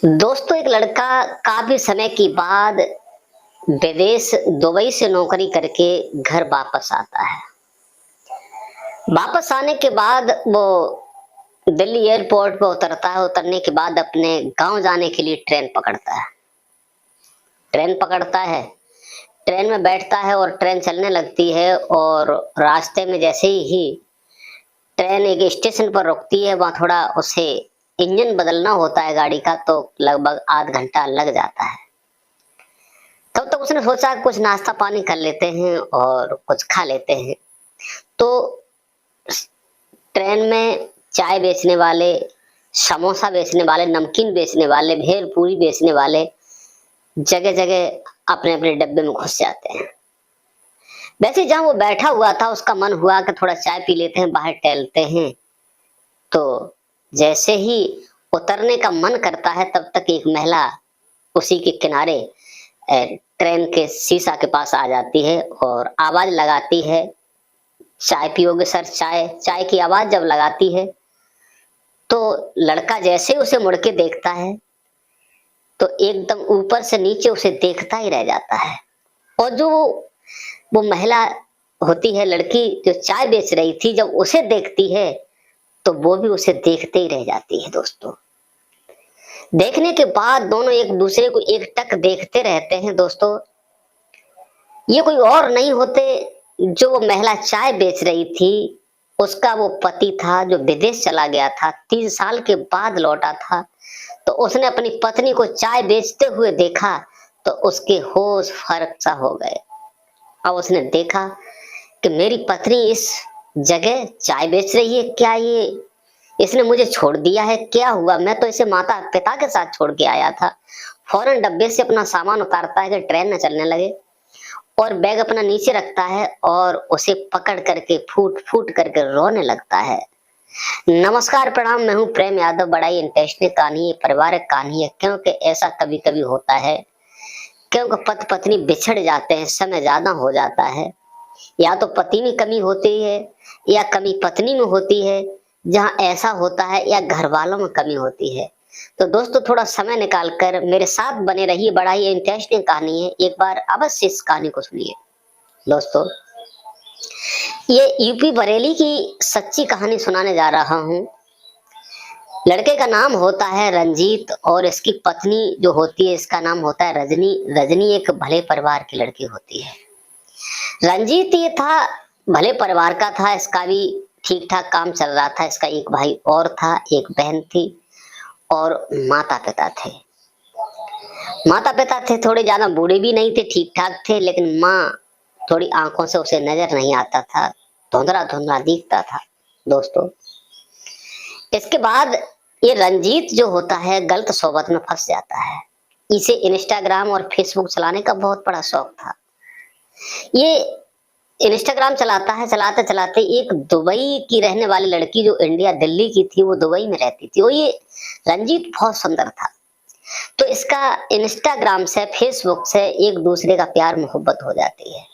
दोस्तों, एक लड़का काफी समय के बाद विदेश दुबई से नौकरी करके घर वापस आता है। वापस आने के बाद वो दिल्ली एयरपोर्ट पर उतरता है। उतरने के बाद अपने गांव जाने के लिए ट्रेन पकड़ता है। ट्रेन में बैठता है और ट्रेन चलने लगती है। और रास्ते में जैसे ही ट्रेन एक स्टेशन पर रुकती है, वहां थोड़ा उसे इंजन बदलना होता है गाड़ी का, तो लगभग आध घंटा लग जाता है। तब तक उसने सोचा कुछ नाश्ता पानी कर लेते हैं और कुछ खा लेते हैं। तो ट्रेन में चाय बेचने वाले, समोसा बेचने वाले, नमकीन बेचने वाले, भेल पूरी बेचने वाले जगह जगह अपने अपने डब्बे में घुस जाते हैं। वैसे जहां वो बैठा हुआ था, उसका मन हुआ कि थोड़ा चाय पी लेते हैं, बाहर टहलते हैं। तो जैसे ही उतरने का मन करता है, तब तक एक महिला उसी के किनारे ट्रेन के शीशा के पास आ जाती है और आवाज लगाती है, चाय पियोगे सर? चाय चाय की आवाज जब लगाती है, तो लड़का जैसे उसे मुड़ के देखता है, तो एकदम ऊपर से नीचे उसे देखता ही रह जाता है। और जो वो महिला होती है, लड़की जो चाय बेच रही थी, जब उसे देखती है तो वो भी उसे देखते ही रह जाती है। दोस्तों, देखने के बाद दोनों एक दूसरे को एकटक देखते रहते हैं। दोस्तों, ये कोई और नहीं होते, जो वो महिला चाय बेच रही थी, उसका वो पति था जो विदेश चला गया था, 3 साल के बाद लौटा था। तो उसने अपनी पत्नी को चाय बेचते हुए देखा तो उसके होश फर्क सा हो गए। अब उसने देखा कि मेरी पत्नी इस जगह चाय बेच रही है, क्या ये इसने मुझे छोड़ दिया है? क्या हुआ? मैं तो इसे माता पिता के साथ छोड़ के आया था। फौरन डब्बे से अपना सामान उतारता है कि ट्रेन न चलने लगे, और बैग अपना नीचे रखता है और उसे पकड़ करके फूट फूट करके रोने लगता है। नमस्कार, प्रणाम, मैं हूँ प्रेम यादव। बड़ा ही इंटरेस्टिंग कहानी है, पारिवारिक कहानी है, क्योंकि ऐसा कभी कभी होता है। क्योंकि पति पत्नी बिछड़ जाते हैं, समय ज्यादा हो जाता है, या तो पति में कमी होती है या कमी पत्नी में होती है। जहां ऐसा होता है, या घर वालों में कमी होती है। तो दोस्तों, थोड़ा समय निकाल कर मेरे साथ बने रहिए। बड़ा ही इंटरेस्टिंग कहानी है, एक बार अवश्य इस कहानी को सुनिए। दोस्तों, ये यूपी बरेली की सच्ची कहानी सुनाने जा रहा हूँ। लड़के का नाम होता है रंजीत और इसकी पत्नी जो होती है, इसका नाम होता है रजनी। रजनी एक भले परिवार की लड़की होती है। रंजीत ये था, भले परिवार का था, इसका भी ठीक ठाक काम चल रहा था। इसका एक भाई और था, एक बहन थी, और माता पिता थे। थोड़े ज्यादा बूढ़े भी नहीं थे, ठीक ठाक थे, लेकिन माँ थोड़ी आंखों से उसे नजर नहीं आता था, धुंधला धुंधला दिखता था। दोस्तों, इसके बाद ये रंजीत जो होता है, गलत सोबत में फंस जाता है। इसे इंस्टाग्राम और फेसबुक चलाने का बहुत बड़ा शौक था। ये इंस्टाग्राम चलाता है, चलाते चलाते एक दुबई की रहने वाली लड़की जो इंडिया दिल्ली की थी, वो दुबई में रहती थी। वो ये रंजीत बहुत सुंदर था, तो इसका इंस्टाग्राम से, फेसबुक से एक दूसरे का प्यार मोहब्बत हो जाती है।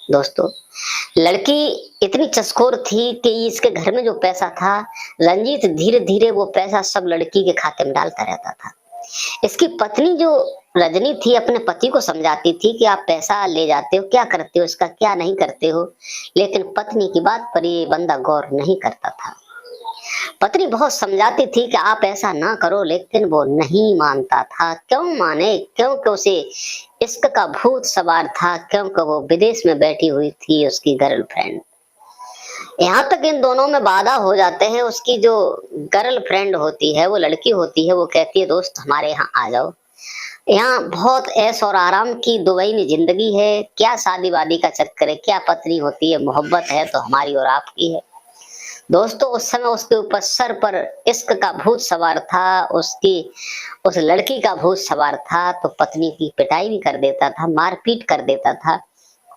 दोस्तों, लड़की इतनी चस्कोर थी कि इसके घर में जो पैसा था, रंजीत धीरे धीरे वो पैसा सब लड़की के खाते में डालता रहता था। इसकी पत्नी जो रजनी थी, अपने पति को समझाती थी कि आप पैसा ले जाते हो, क्या करते हो, इसका क्या नहीं करते हो, लेकिन पत्नी की बात पर ये बंदा गौर नहीं करता था। पत्नी बहुत समझाती थी कि आप ऐसा ना करो, लेकिन वो नहीं मानता था। क्यों माने? क्योंकि उसे इश्क का भूत सवार था, क्योंकि वो विदेश में बैठी हुई थी उसकी गर्लफ्रेंड। यहाँ तक इन दोनों में बाधा हो जाते हैं। उसकी जो गर्लफ्रेंड होती है, वो लड़की होती है, वो कहती है दोस्त हमारे यहाँ आ जाओ, यहाँ बहुत ऐश और आराम की दुबई में जिंदगी है, क्या शादी वादी का चक्कर है, क्या पत्नी होती है, मोहब्बत है तो हमारी और आपकी है। दोस्तों, उस समय उसके ऊपर सर पर इश्क का भूत सवार था, उस लड़की का भूत सवार था। तो पत्नी की पिटाई भी कर देता था, मारपीट कर देता था,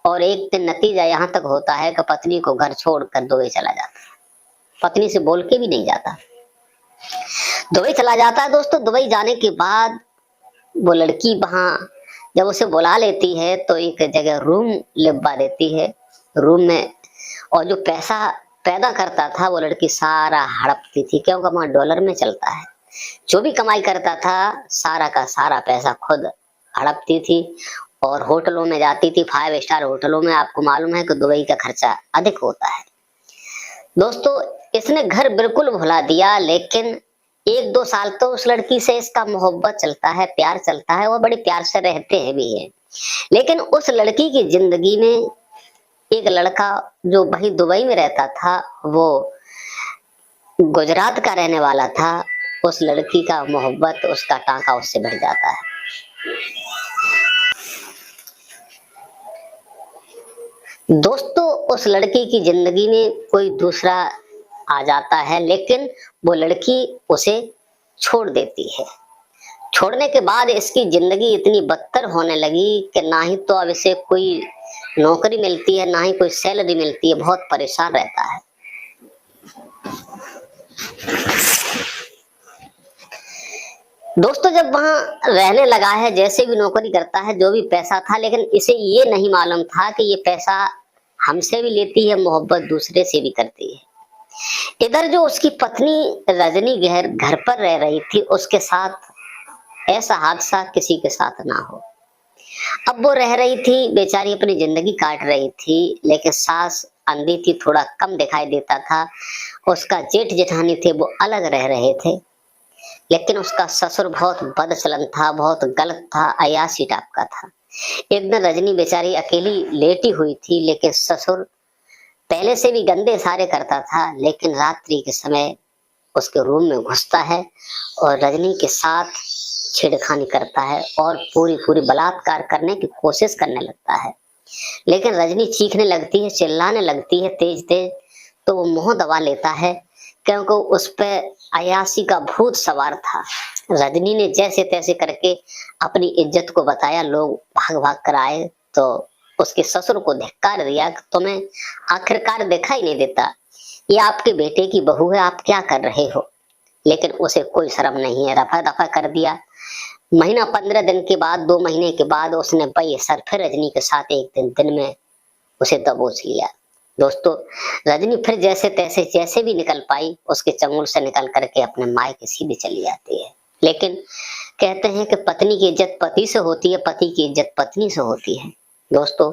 और एक दिन नतीजा यहाँ तक होता है कि पत्नी को घर छोड़कर दुबई चला जाता। पत्नी से बोल के भी नहीं जाता, दुबई चला जाता है। दोस्तों, दुबई जाने के बाद वो लड़की वहां जब उसे बुला लेती है, तो एक जगह रूम लिखवा देती है। रूम में, और जो पैसा पैदा करता था वो लड़की सारा हड़पती थी, क्योंकि वहां डॉलर में चलता है। जो भी कमाई करता था सारा का सारा पैसा खुद हड़पती थी और होटलों में जाती थी। 5 स्टार होटलों में आपको मालूम है कि दुबई का खर्चा अधिक होता है। दोस्तों इसने घर बिल्कुल भुला दिया, लेकिन 1-2 साल तो उस लड़की से इसका मोहब्बत चलता है, प्यार चलता है और बड़े प्यार से रहते हैं भी है। लेकिन उस लड़की की जिंदगी में एक लड़का जो वही दुबई में रहता था, वो गुजरात का रहने वाला था। उस लड़की का मोहब्बत, उसका टांका उससे बढ़ जाता है। दोस्तों उस लड़की की जिंदगी में कोई दूसरा आ जाता है, लेकिन वो लड़की उसे छोड़ देती है। छोड़ने के बाद इसकी जिंदगी इतनी बदतर होने लगी कि ना ही तो अब इसे कोई नौकरी मिलती है, ना ही कोई सैलरी मिलती है, बहुत परेशान रहता है। दोस्तों जब वहां रहने लगा है, जैसे भी नौकरी करता है, जो भी पैसा था, लेकिन इसे ये नहीं मालूम था कि ये पैसा हमसे भी लेती है, मोहब्बत दूसरे से भी करती है। इधर जो उसकी पत्नी रजनी घर पर रह रही थी, उसके साथ ऐसा हादसा किसी के साथ ना हो। अब वो रह रही थी बेचारी, अपनी जिंदगी काट रही थी, लेकिन सास अंधी थी, थोड़ा कम दिखाई देता था। उसका जेठ जेठानी थे वो अलग रह रहे थे, लेकिन उसका ससुर बहुत बदचलन था, बहुत गलत था, अयाशी टाइप का था। एक दिन रजनी बेचारी अकेली लेटी हुई थी, लेकिन ससुर पहले से भी गंदे सारे करता था, लेकिन रात्रि के समय उसके रूम में घुसता है और रजनी के साथ छेड़खानी करता है और पूरी पूरी बलात्कार करने की कोशिश करने लगता है। लेकिन रजनी चीखने लगती है, चिल्लाने लगती है तेज तेज, तो वो मुंह दबा लेता है, क्योंकि उस पे अयासी का भूत सवार था। रजनी ने जैसे तैसे करके अपनी इज्जत को बताया, लोग भाग भाग कर आए तो उसके ससुर को धिक्कार दिया कि तुम्हें आखिरकार देखा ही नहीं देता, ये आपके बेटे की बहू है, आप क्या कर रहे हो। लेकिन उसे कोई शर्म नहीं है, रफा दफा कर दिया। महीना 15 दिन के बाद, 2 महीने के बाद उसने बेसर फिर रजनी के साथ एक दिन में उसे दबोच लिया। दोस्तों रजनी फिर जैसे तैसे जैसे भी निकल पाई, उसके चंगुल से निकल करके अपने मायके सीधे चली जाती है। लेकिन कहते हैं कि पत्नी की इज्जत पति से होती है, पति की इज्जत पत्नी से होती है। दोस्तों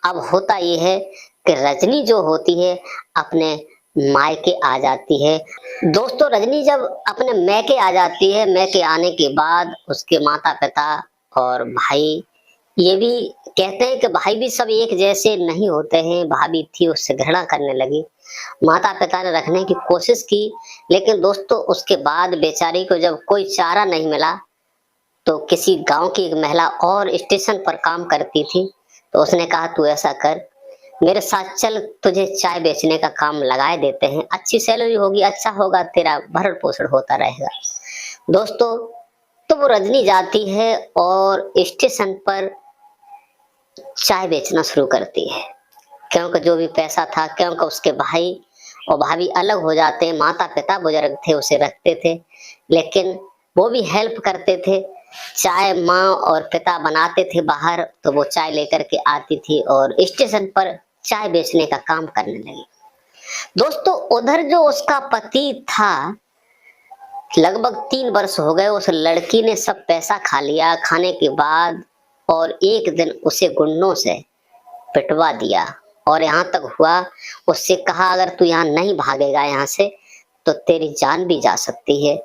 अब होता यह है कि रजनी जो होती है अपने मायके आ जाती है। दोस्तों रजनी जब अपने मैके आ जाती है, मैके आने के बाद उसके माता पिता और भाई ये भी कहते हैं कि भाई भी सब एक जैसे नहीं होते हैं। भाभी थी उससे घृणा करने लगी, माता पिता ने रखने की कोशिश की, लेकिन दोस्तों उसके बाद बेचारी को जब कोई चारा नहीं मिला तो किसी गांव की एक महिला और स्टेशन पर काम करती थी, तो उसने कहा तू ऐसा कर, मेरे साथ चल, तुझे चाय बेचने का काम लगाए देते हैं, अच्छी सैलरी होगी, अच्छा होगा, तेरा भरण पोषण होता रहेगा। दोस्तों तो वो रजनी जाती है और स्टेशन पर चाय बेचना शुरू करती है, क्योंकि जो भी पैसा था, क्योंकि उसके भाई और भाभी अलग हो जाते हैं, माता पिता बुजुर्ग थे उसे रखते थे, लेकिन वो भी हेल्प करते थे। चाय माँ और पिता बनाते थे बाहर, तो वो चाय लेकर के आती थी और स्टेशन पर चाय बेचने का काम करने लगी। दोस्तों उधर जो उसका पति था, लगभग 3 वर्ष हो गए, उस लड़की ने सब पैसा खा लिया। खाने के बाद और एक दिन उसे गुंडों से पिटवा दिया और यहाँ तक हुआ उससे कहा अगर तू यहाँ नहीं भागेगा यहाँ से तो तेरी जान भी जा सकती है।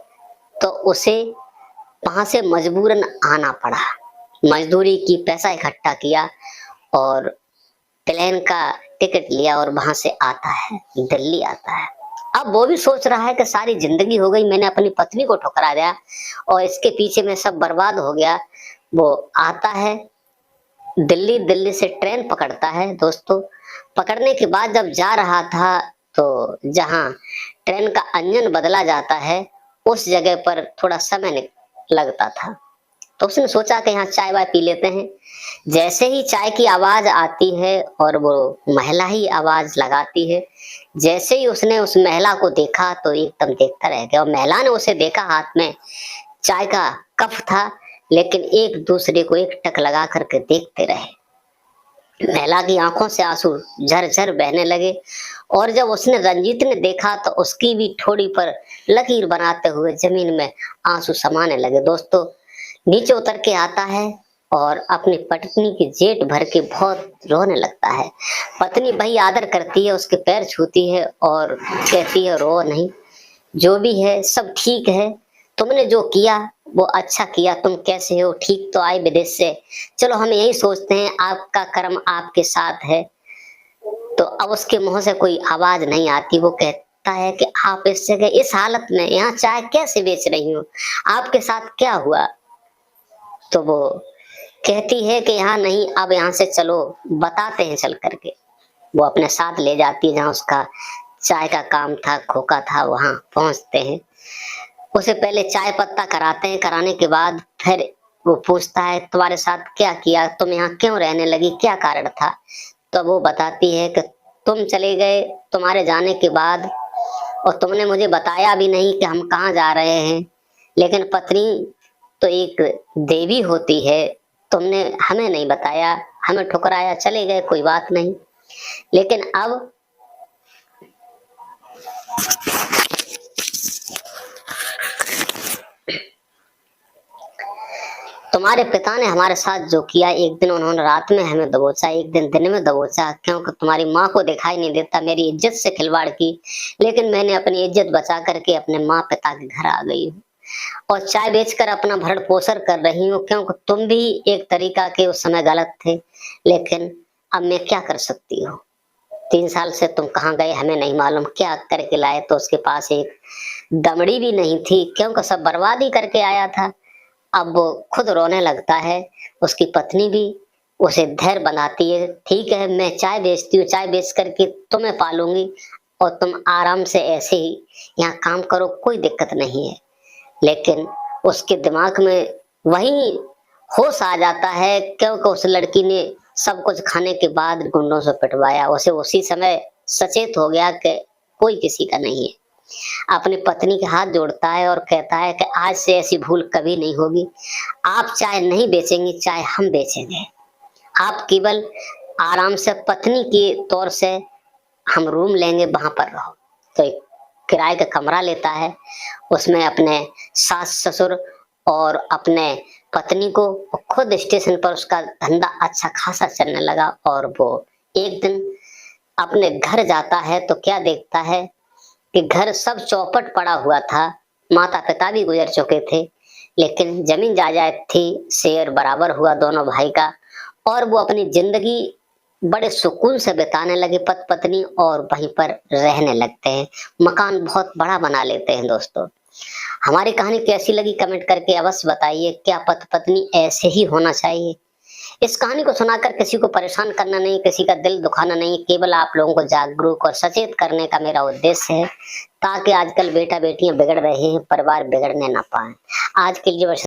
तो उसे वहां से मजबूरन आना पड़ा, मजदूरी की, पैसा इकट्ठा किया और प्लेन का टिकट लिया और वहां से आता है, दिल्ली आता है। अब वो भी सोच रहा है कि सारी जिंदगी हो गई, मैंने अपनी पत्नी को ठुकरा दिया और इसके पीछे में सब बर्बाद हो गया। वो आता है दिल्ली, दिल्ली से ट्रेन पकड़ता है। दोस्तों पकड़ने के बाद जब जा रहा था तो जहां ट्रेन का इंजन बदला जाता है उस जगह पर थोड़ा समय लगता था, तो उसने सोचा कि यहाँ चाय वाय पी लेते हैं। जैसे ही चाय की आवाज आती है और वो महिला ही आवाज लगाती है, जैसे ही उसने उस महिला को देखा तो एकदम देखता रह गया। और महिला ने उसे देखा, हाथ में चाय का कप था, लेकिन एक दूसरे को एक टक लगा करके देखते रहे। महिला की आंखों से आंसू झरझर बहने लगे और जब उसने रंजीत ने देखा तो उसकी भी ठोड़ी पर लकीर बनाते हुए जमीन में आंसू समाने लगे। दोस्तों, नीचे उतर के आता है और अपनी पत्नी की जेट भर के बहुत रोने लगता है। पत्नी भाई आदर करती है, उसके पैर छूती है और कहती है रो नहीं, जो भी है सब ठीक है, तुमने जो किया वो अच्छा किया, तुम कैसे हो, ठीक तो आए विदेश से, चलो हम यही सोचते हैं आपका कर्म आपके साथ है। तो अब उसके मुंह से कोई आवाज नहीं आती, वो कहता है कि आप इस जगह इस हालत में यहाँ चाय कैसे बेच रही हो, आपके साथ क्या हुआ। तो वो कहती है कि यहाँ नहीं, अब यहाँ से चलो, बताते हैं चल करके। वो अपने साथ ले जाती है जहाँ उसका चाय का काम था, खोखा था, वहां पहुंचते हैं। उसे पहले चाय पत्ता कराते हैं, कराने के बाद फिर वो पूछता है तुम्हारे साथ क्या किया, तुम यहाँ क्यों रहने लगी, क्या कारण था। तो वो बताती है कि तुम चले गए, तुम्हारे जाने के बाद, और तुमने मुझे बताया भी नहीं कि हम कहाँ जा रहे हैं। लेकिन पत्नी तो एक देवी होती है, तुमने हमें नहीं बताया, हमें ठुकराया, चले गए, कोई बात नहीं। लेकिन अब तुम्हारे पिता ने हमारे साथ जो किया, एक दिन उन्होंने रात में हमें दबोचा, एक दिन में दबोचा, क्योंकि तुम्हारी माँ को दिखाई नहीं देता, मेरी इज्जत से खिलवाड़ की। लेकिन मैंने अपनी इज्जत बचा करके अपने माँ पिता के घर आ गई हूँ और चाय बेचकर अपना भरण पोषण कर रही हूँ, क्योंकि तुम भी एक तरीका के उस समय गलत थे। लेकिन अब मैं क्या कर सकती हूँ, 3 साल से तुम कहाँ गए हमें नहीं मालूम, क्या करके लाए। तो उसके पास एक दमड़ी भी नहीं थी, क्योंकि सब बर्बादी करके आया था। अब वो खुद रोने लगता है, उसकी पत्नी भी उसे धैर्य बनाती है, ठीक है मैं चाय बेचती हूँ, चाय बेच करके तुम्हें पालूंगी और तुम आराम से ऐसे ही यहाँ काम करो, कोई दिक्कत नहीं है। लेकिन उसके दिमाग में वही होश आ जाता है, क्योंकि उस लड़की ने सब कुछ खाने के बाद गुंडों से पिटवाया। उसे उसी समय सचेत हो गया कि कोई किसी का नहीं है। अपनी पत्नी के हाथ जोड़ता है और कहता है कि आज से ऐसी भूल कभी नहीं होगी, आप चाय नहीं बेचेंगी, चाय हम बेचेंगे, आप केवल आराम से पत्नी के तौर से हम रूम लेंगे, वहां पर रहो। तो एक किराए का कमरा लेता है, उसमें अपने सास ससुर और अपने पत्नी को, खुद स्टेशन पर उसका धंधा अच्छा खासा चलने लगा। और वो एक दिन अपने घर जाता है तो क्या देखता है कि घर सब चौपट पड़ा हुआ था, माता पिता भी गुजर चुके थे, लेकिन जमीन जायदाद थी, शेयर बराबर हुआ दोनों भाई का। और वो अपनी जिंदगी बड़े सुकून से बिताने लगे पति पत्नी, और वहीं पर रहने लगते हैं, मकान बहुत बड़ा बना लेते हैं। दोस्तों, हमारी कहानी कैसी लगी कमेंट करके अवश्य बताइए। क्या पति पत्नी ऐसे ही होना चाहिए? इस कहानी को सुनाकर किसी को परेशान करना नहीं, किसी का दिल दुखाना नहीं, केवल आप लोगों को जागरूक और सचेत करने का मेरा उद्देश्य है, ताकि आजकल बेटा बेटियां बिगड़ रहे हैं, परिवार बिगड़ने ना पाए। आज के लिए बस